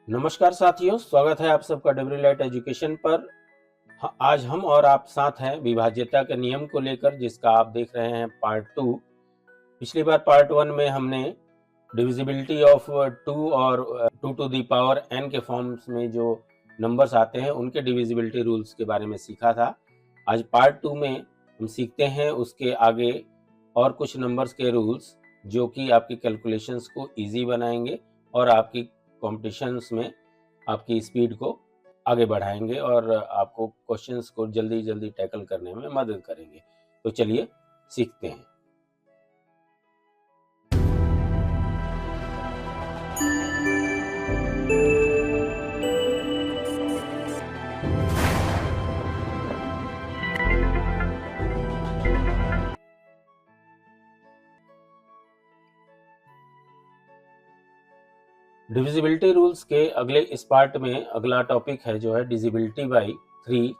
नमस्कार साथियों, स्वागत है आप सबका डब्ल्यू लाइट एजुकेशन पर। आज हम और आप साथ हैं विभाज्यता के नियम को लेकर, जिसका आप देख रहे हैं पार्ट 2। पिछली बार पार्ट 1 में हमने डिविजिबिलिटी ऑफ 2 और 2 टू दी पावर n के फॉर्म्स में जो नंबर्स आते हैं उनके डिविजिबिलिटी रूल्स के बारे में सीखा था। आज पार्ट 2 में हम सीखते हैं उसके आगे और कुछ नंबर्स के रूल्स, जो कि आपकी कैलकुलेशंस को इजी बनाएंगे और आपकी कॉम्पिटिशन्स में आपकी स्पीड को आगे बढ़ाएंगे और आपको क्वेश्चंस को जल्दी जल्दी टैकल करने में मदद करेंगे। तो चलिए सीखते हैं। डिविजिबिलिटी रूल्स के अगले इस पार्ट में अगला टॉपिक है जो है डिविजिबिलिटी बाय 3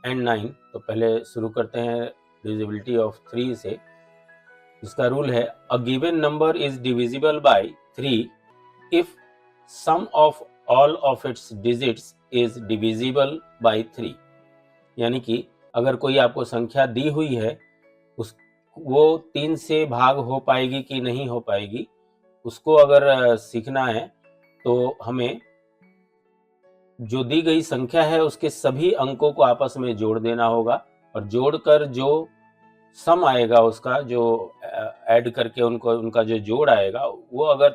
एंड 9। तो पहले शुरू करते हैं डिविजिबिलिटी ऑफ 3 से। इसका रूल है a given number is divisible by 3 if sum of all of its digits is divisible by 3। यानी कि अगर कोई आपको संख्या दी हुई है, उस वो 3 से भाग हो पाएगी कि नहीं हो पाएगी, उसको अगर सीखना है तो हमें जो दी गई संख्या है उसके सभी अंकों को आपस में जोड़ देना होगा, और जोड़कर जो सम आएगा उसका, जो ऐड करके उनका जो जोड़ आएगा, वो अगर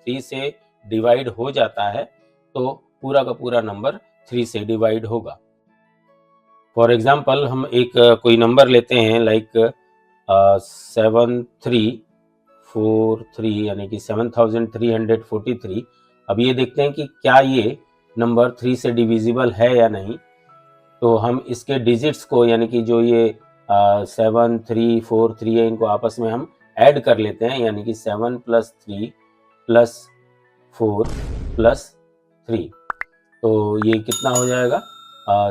3 से डिवाइड हो जाता है तो पूरा का पूरा नंबर 3 से डिवाइड होगा। फॉर एग्जाम्पल हम एक कोई नंबर लेते हैं लाइक 7343, यानी कि 7343। अब ये देखते हैं कि क्या ये नंबर 3 से डिविजिबल है या नहीं। तो हम इसके डिजिट्स को, यानी कि जो ये 7343 है, इनको आपस में हम ऐड कर लेते हैं, यानी कि 7 + 3 + 4 + 3। तो ये कितना हो जाएगा?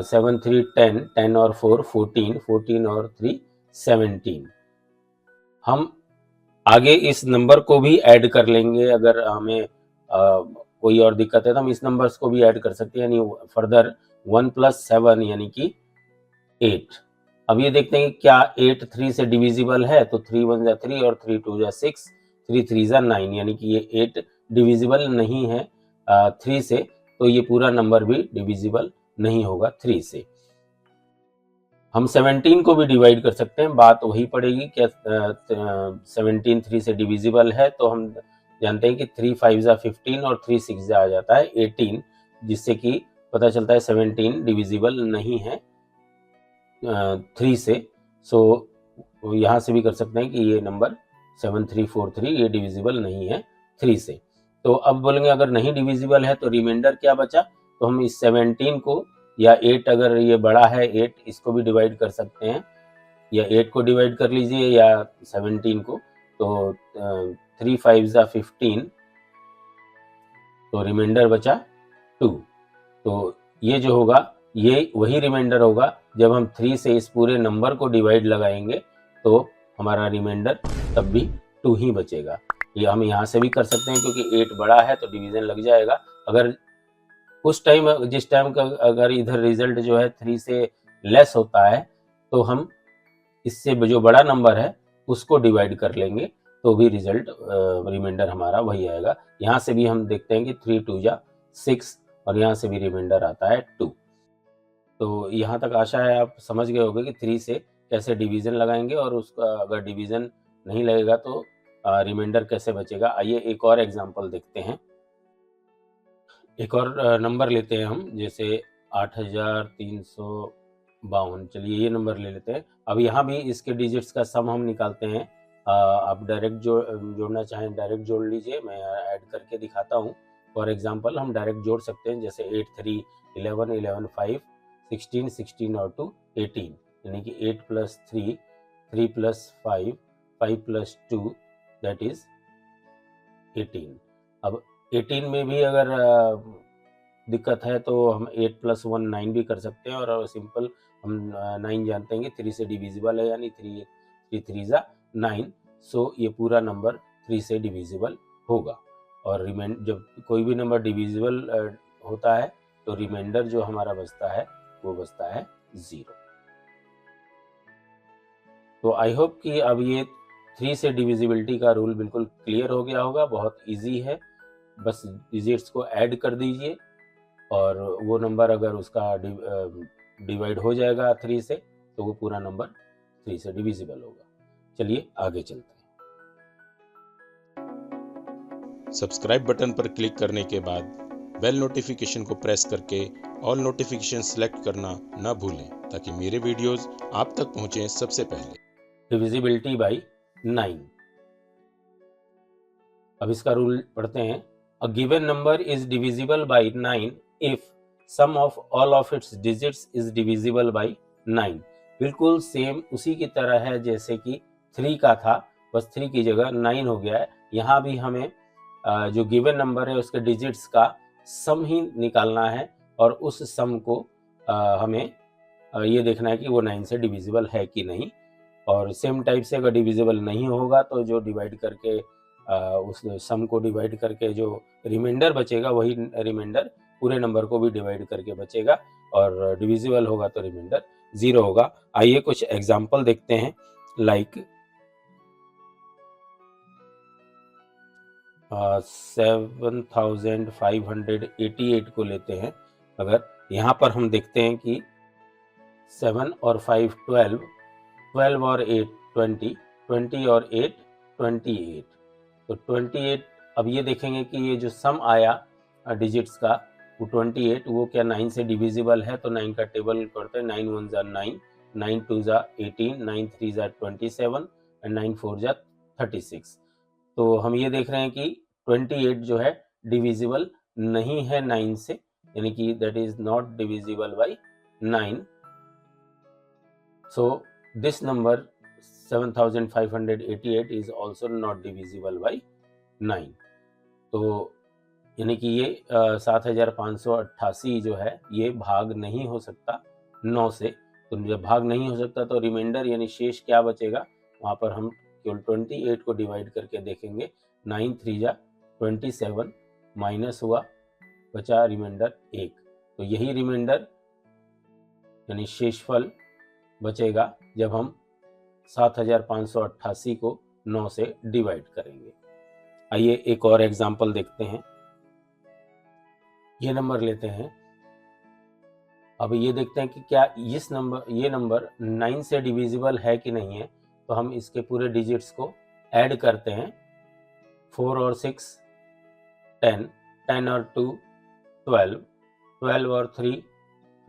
7 3 10, 10 और 4 14, 14 और 3 17। हम आगे इस नंबर को भी ऐड कर लेंगे। अगर हमें कोई और दिक्कत है तो हम इस नंबर्स को भी ऐड कर सकते हैं, यानी फर्दर 1 + 7 यानी कि 8। अब ये देखते हैं कि क्या 8 3 से डिविजिबल है। तो 3 1 जा 3 और 3 2 जा 6, 3 3 जा 9, यानी कि ये 8 डिविजिबल नहीं है 3 से। तो ये पूरा नंबर भी डिविजिबल नहीं होगा 3 से। हम 17 को भी डिवाइड कर सकते हैं, बात वही पड़ेगी। क्या 17 3 से डिविजिबल है? तो हम जानते हैं कि 3 5 जा 15 और 3 6 जा आ जाता है 18, जिससे कि पता चलता है 17 डिविजिबल नहीं है 3 से। सो यहाँ से भी कर सकते हैं कि ये नंबर 7343 ये डिविजिबल नहीं है 3 से। तो अब बोलेंगे अगर नहीं डिविजिबल है तो रिमाइंडर क्या बचा? तो हम इस 17 को, या 8 अगर ये बड़ा है 8, इसको भी डिवाइड कर सकते हैं, या 8 को डिवाइड कर लीजिए या 17 को। तो 3 5 जा 15, तो रिमाइंडर बचा 2। तो ये जो होगा, ये वही रिमाइंडर होगा जब हम 3 से इस पूरे नंबर को डिवाइड लगाएंगे, तो हमारा रिमाइंडर तब भी 2 ही बचेगा। ये हम यहाँ से भी कर सकते हैं, क्योंकि 8 बड़ा है तो डिवीजन लग जाएगा। अगर उस टाइम, जिस टाइम का अगर इधर रिजल्ट जो है 3 से लेस होता है, तो हम इससे जो बड़ा नंबर है उसको डिवाइड कर लेंगे, तो भी रिजल्ट रिमाइंडर हमारा वही आएगा। यहाँ से भी हम देखते हैं कि 3 2 जा 6, और यहाँ से भी रिमाइंडर आता है 2। तो यहाँ तक आशा है आप समझ गए होंगे कि 3 से कैसे डिवीजन लगाएंगे, और उसका अगर डिवीजन नहीं लगेगा तो रिमाइंडर कैसे बचेगा। आइए एक और एग्जांपल देखते हैं। एक और नंबर लेते हैं हम, जैसे 8352। चलिए ये नंबर ले लेते हैं। अब यहाँ भी इसके डिजिट्स का सम हम निकालते हैं। आप डायरेक्ट जोड़ना चाहें डायरेक्ट जोड़ लीजिए, मैं ऐड करके दिखाता हूँ। फॉर एग्जांपल हम डायरेक्ट जोड़ सकते हैं, जैसे 8 3 11 11 5 16 16 और 2 18, यानी कि 8 + 3 3 + 5 5 + 2 दैट इज 18। अब 18 में भी अगर दिक्कत है तो हम 8 + 1 9 भी कर सकते हैं, और सिंपल हम 9 जानते हैं कि 3 से डिविजिबल है, यानी 3 3 जा 9। सो ये पूरा नंबर 3 से डिविजिबल होगा। और जब कोई भी नंबर डिविजिबल होता है तो रिमाइंडर जो हमारा बचता है वो बचता है 0। तो आई होप कि अब ये 3 से डिविजिबिलिटी का रूल बिल्कुल क्लियर हो गया होगा। बहुत इजी है, बस डिजिट्स को ऐड कर दीजिए और वो नंबर अगर उसका डिवाइड हो जाएगा 3 से तो वो पूरा नंबर 3 से डिविजिबल होगा। चलिए आगे चलते हैं। सब्सक्राइब बटन पर क्लिक करने के बाद बेल नोटिफिकेशन को प्रेस करके ऑल नोटिफिकेशन सेलेक्ट करना न भूलें ताकि मेरे वीडियोस आप तक पहुंचें सबसे पहले। Divisibility by 9। अब इसका रूल पढ़ते हैं। A given number is divisible by 9 if sum of all of its digits is divisible by 9। बिल्कुल सेम उसी की तरह है जैसे कि 3 का था, बस 3 की जगह 9 हो गया है। यहाँ भी हमें जो गिवन नंबर है उसके डिजिट्स का सम ही निकालना है और उस सम को हमें ये देखना है कि वो 9 से डिविजिबल है कि नहीं। और सेम टाइप से अगर डिविजिबल नहीं होगा तो जो डिवाइड करके उस सम को डिवाइड करके जो रिमाइंडर बचेगा वही रिमाइंडर पूरे नंबर को भी डिवाइड करके बचेगा और डिविजिबल होगा तो रिमाइंडर 0 होगा। आइए कुछ एग्जांपल देखते हैं। लाइक 7588 को लेते हैं। अगर यहाँ पर हम देखते हैं कि 7 और 5 12, 12 और 8 20, 20 और 8 28। तो 28, अब ये देखेंगे कि ये जो सम आया डिजिट्स का वो 28, वो क्या 9 से डिविजिबल है। तो 9 का टेबल करते हैं। 9 1 जा 9, 9 2 जा 18, 9 3 जा 27 एंड 9 4 जा 36। तो हम ये देख रहे हैं कि 28 जो है डिविजिबल नहीं है 9 से, यानी कि that is not divisible by 9। So this number 7588 is also not divisible by 9। तो यानी कि ये 7588 जो है ये भाग नहीं हो सकता 9 से। तो जब भाग नहीं हो सकता तो रिमाइंडर यानी शेष क्या बचेगा, वहाँ पर हम केवल 28 को डिवाइड करके देखेंगे। 9 3 जा 27 माइनस हुआ, बचा रिमाइंडर 1। तो यही रिमाइंडर यानी शेषफल बचेगा जब हम 7588 को 9 से डिवाइड करेंगे। आइए एक और एग्जांपल देखते हैं। ये नंबर लेते हैं। अब ये देखते हैं कि क्या ये नंबर 9 से डिविजिबल है कि नहीं है। तो हम इसके पूरे डिजिट्स को ऐड करते हैं। 4 और 6 10, 10 और 2 12, 12 और 3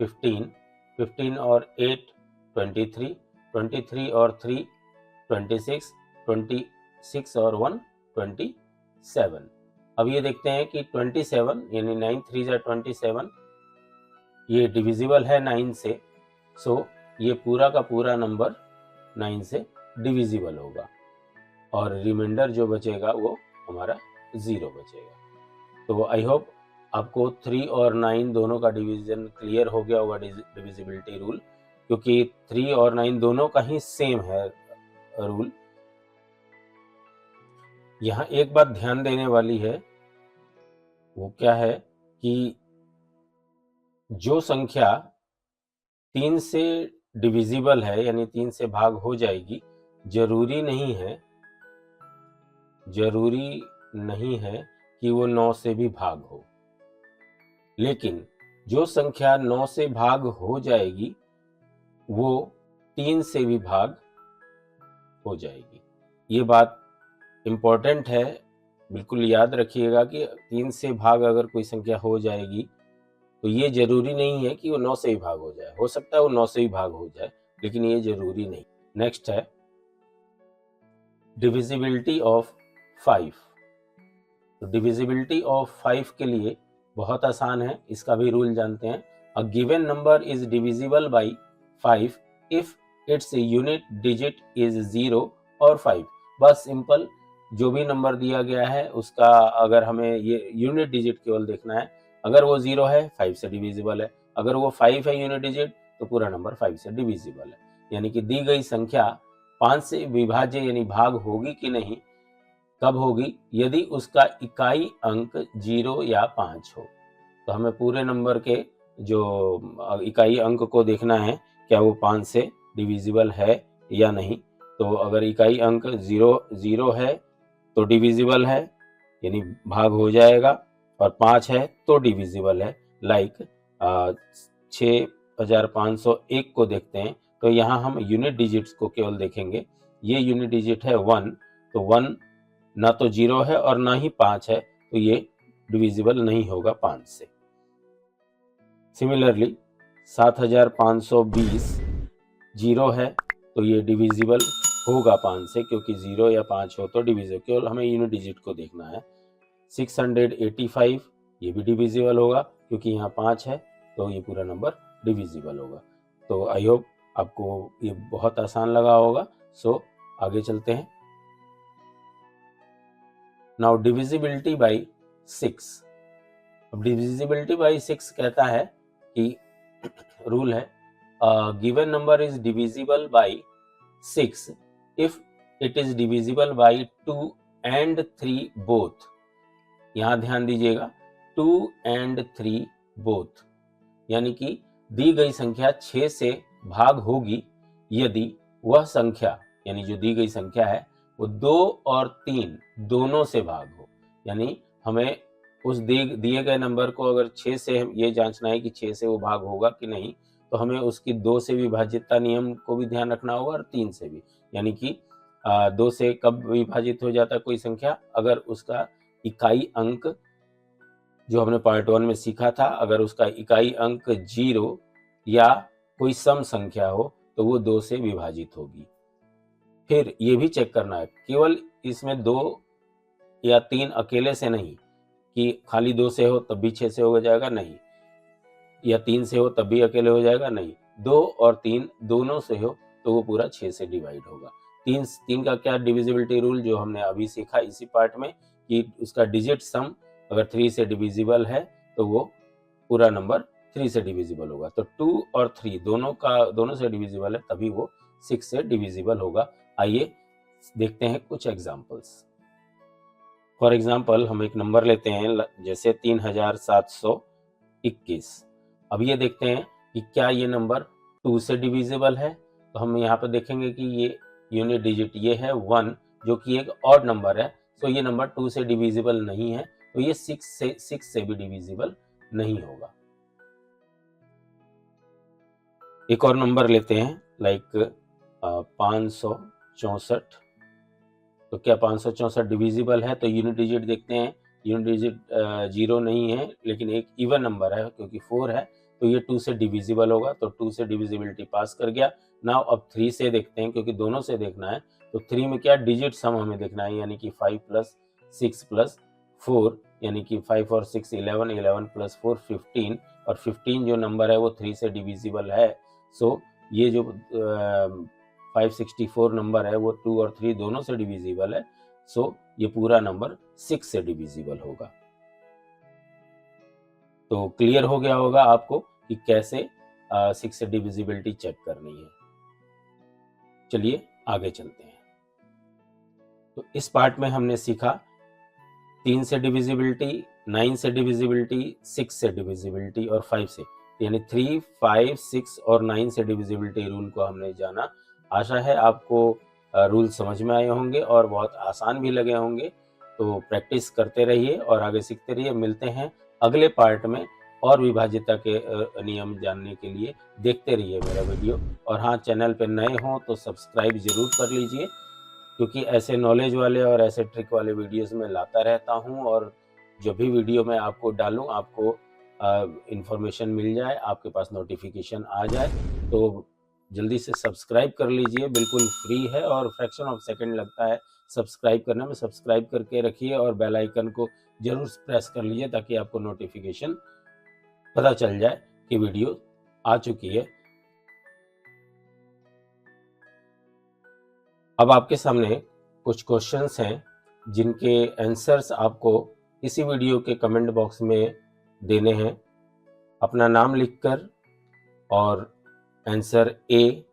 15, 15 और 8 23, 23 और 3 26, 26 और 1 27। अब ये देखते हैं कि 27 यानी 9 3 जा 27 ये डिविजिबल है 9 से। सो ये पूरा का पूरा नंबर 9 से डिविजिबल होगा और रिमाइंडर जो बचेगा वो हमारा 0 बचेगा। तो आई होप आपको 3 और 9 दोनों का डिवीजन क्लियर हो गया होगा डिविजिबिलिटी रूल, क्योंकि 3 और 9 दोनों का ही सेम है रूल। यहाँ एक बात ध्यान देने वाली है, वो क्या है कि जो संख्या 3 से डिविजिबल है यानी 3 से भाग हो जाएगी, जरूरी नहीं है कि वो 9 से भी भाग हो। लेकिन जो संख्या 9 से भाग हो जाएगी वो 3 से भी भाग हो जाएगी। ये बात इम्पोर्टेंट है, बिल्कुल याद रखिएगा कि 3 से भाग अगर कोई संख्या हो जाएगी तो ये जरूरी नहीं है कि वो 9 से ही भाग हो जाए। हो सकता है वो 9 से ही भाग हो जाए, लेकिन ये जरूरी नहीं। नेक्स्ट है डिविजिबिलिटी ऑफ 5। तो डिविजिबिलिटी ऑफ 5 के लिए बहुत आसान है, इसका भी रूल जानते हैं। A given number is divisible bye 5 if its unit digit is 0 और 5। बस सिंपल, जो भी नंबर दिया गया है उसका अगर हमें ये यूनिट डिजिट केवल देखना है, अगर वो 0 है 5 से डिविजिबल है, अगर वो 5 है यूनिट डिजिट तो पूरा नंबर 5 से डिविजिबल है। यानी कि दी गई संख्या 5 से विभाज्य यानी भाग होगी कि नहीं, कब होगी, यदि उसका इकाई अंक 0 या 5 हो। तो हमें पूरे नंबर के जो इकाई अंक को देखना है क्या वो 5 से डिविजिबल है या नहीं। तो अगर इकाई अंक 0 है तो डिविजिबल है, यानी भाग हो जाएगा, और 5 है तो डिविजिबल है। लाइक 6501 को देखते हैं, तो यहाँ हम यूनिट डिजिट्स को केवल देखेंगे। ये यूनिट डिजिट है 1, तो 1 ना तो 0 है और ना ही 5 है, तो ये डिविजिबल नहीं होगा 5 से। सिमिलरली 7520 0 है तो ये डिविजिबल होगा 5 से, क्योंकि 0 या 5 हो तो डिविजिबल, केवल हमें यूनिट डिजिट को देखना है। 685 ये भी डिविजिबल होगा, क्योंकि यहाँ 5 है तो ये पूरा नंबर डिविजिबल होगा। तो आई होप आपको ये बहुत आसान लगा होगा। सो आगे चलते हैं। Now divisibility by 6। अब डिविजिबिलिटी बाई 6 कहता है कि रूल है given number is divisible by 6 if it is divisible by 2 and 3 both। यहां ध्यान दीजिएगा 2 and 3 both, यानी कि दी गई संख्या 6 से भाग होगी यदि वह संख्या, यानी जो दी गई संख्या है वो 2 और 3 दोनों से भाग हो। यानी हमें उस दिए गए नंबर को अगर 6 से ये जांचना है कि 6 से वो भाग होगा कि नहीं, तो हमें उसकी 2 से विभाजितता नियम को भी ध्यान रखना होगा और 3 से भी। यानी कि 2 से कब विभाजित हो जाता है कोई संख्या, अगर उसका इकाई अंक, जो हमने पार्ट 1 में सीखा था, अगर उसका इकाई अंक 0 या कोई सम संख्या हो तो वो 2 से विभाजित होगी। फिर ये भी चेक करना है केवल इसमें 2 या 3 अकेले से नहीं, कि खाली 2 से हो तब भी 6 से हो जाएगा, नहीं, या 3 से हो तब भी अकेले हो जाएगा, नहीं, 2 और 3 दोनों से हो तो वो पूरा 6 से डिवाइड होगा। 3 का क्या डिविजिबिलिटी रूल जो हमने अभी सीखा इसी पार्ट में, कि उसका डिजिट सम अगर 3 से डिविजिबल है तो वो पूरा नंबर 3 से डिविजिबल होगा। तो 2 और 3 दोनों से डिविजिबल है, तभी वो 6 से डिविजिबल होगा। आइए देखते हैं कुछ एग्जांपल्स। फॉर एग्जांपल हम एक नंबर लेते हैं जैसे 3721। अब ये देखते हैं कि क्या ये नंबर 2 से डिविजिबल है। तो हम यहाँ पर देखेंगे कि ये यूनिट डिजिट ये है 1, जो कि एक ऑड नंबर है, तो ये नंबर 2 से डिविजिबल नहीं है, तो ये 6 से भी डिविजिबल नहीं होगा। एक और नंबर लेते हैं लाइक 564। तो क्या 564 डिविजिबल है? तो यूनिट डिजिट देखते हैं। यूनिट डिजिट 0 नहीं है, लेकिन एक इवन नंबर है क्योंकि 4 है, तो ये 2 से डिविजिबल होगा। तो 2 से डिविजिबिलिटी पास कर गया। नाउ अब 3 से देखते हैं, क्योंकि दोनों से देखना है। तो 3 में क्या डिजिट सम हमें देखना है, यानी कि 5 + 6 + 4, यानी कि 5 और 6 11, 11 + 4 15, और 15 जो नंबर है वो 3 से डिविजिबल है। सो ये जो 564 नंबर है वो 2 और 3 दोनों से डिविजिबल है। सो ये पूरा नंबर 6 से डिविजिबल होगा। तो क्लियर हो गया होगा आपको कि कैसे 6 से डिविजिबिलिटी चेक करनी है। चलिए आगे चलते हैं। तो इस पार्ट में हमने सीखा 3 से डिविजिबिलिटी, 9 से डिविजिबिलिटी, 6 से डिविजिबिलिटी और 5 से, यानी 3, 5, 6 और 9 से डिविजिबिलिटी रूल को हमने जाना। आशा है आपको रूल समझ में आए होंगे और बहुत आसान भी लगे होंगे। तो प्रैक्टिस करते रहिए और आगे सीखते रहिए। मिलते हैं अगले पार्ट में और विभाज्यता के नियम जानने के लिए देखते रहिए मेरा वीडियो। और हाँ, चैनल पर नए हों तो सब्सक्राइब ज़रूर कर लीजिए, क्योंकि ऐसे नॉलेज वाले और ऐसे ट्रिक वाले वीडियोस में लाता रहता हूँ, और जो भी वीडियो मैं आपको डालूँ आपको इन्फॉर्मेशन मिल जाए, आपके पास नोटिफिकेशन आ जाए। तो जल्दी से सब्सक्राइब कर लीजिए, बिल्कुल फ्री है और फ्रैक्शन ऑफ सेकंड लगता है सब्सक्राइब करने में। सब्सक्राइब करके रखिए और बेल आइकन को जरूर प्रेस कर लीजिए, ताकि आपको नोटिफिकेशन पता चल जाए कि वीडियो आ चुकी है। अब आपके सामने कुछ क्वेश्चंस हैं जिनके आंसर्स आपको इसी वीडियो के कमेंट बॉक्स में देने हैं। अपना नाम लिखकर और आंसर ए,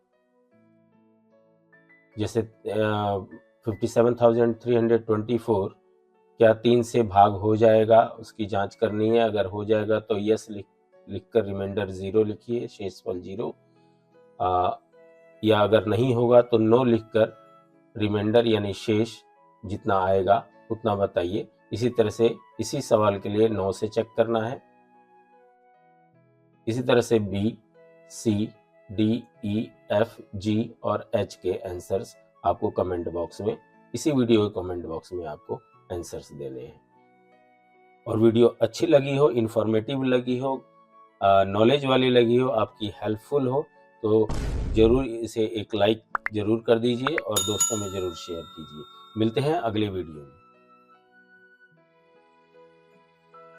जैसे 57,324 क्या 3 से भाग हो जाएगा, उसकी जांच करनी है। अगर हो जाएगा तो यस लिखकर रिमाइंडर 0 लिखिए, शेषफल 0। या अगर नहीं होगा तो नो लिखकर रिमाइंडर यानी शेष जितना आएगा उतना बताइए। इसी तरह से इसी सवाल के लिए 9 से चेक करना है। इसी तरह से बी, सी, डी, ई, एफ, जी और एच के आंसर्स आपको कमेंट बॉक्स में, इसी वीडियो के कमेंट बॉक्स में आपको आंसर्स देने हैं। और वीडियो अच्छी लगी हो, इंफॉर्मेटिव लगी हो, नॉलेज वाली लगी हो, आपकी हेल्पफुल हो तो ज़रूर इसे एक लाइक ज़रूर कर दीजिए और दोस्तों में ज़रूर शेयर कीजिए। मिलते हैं अगले वीडियो में।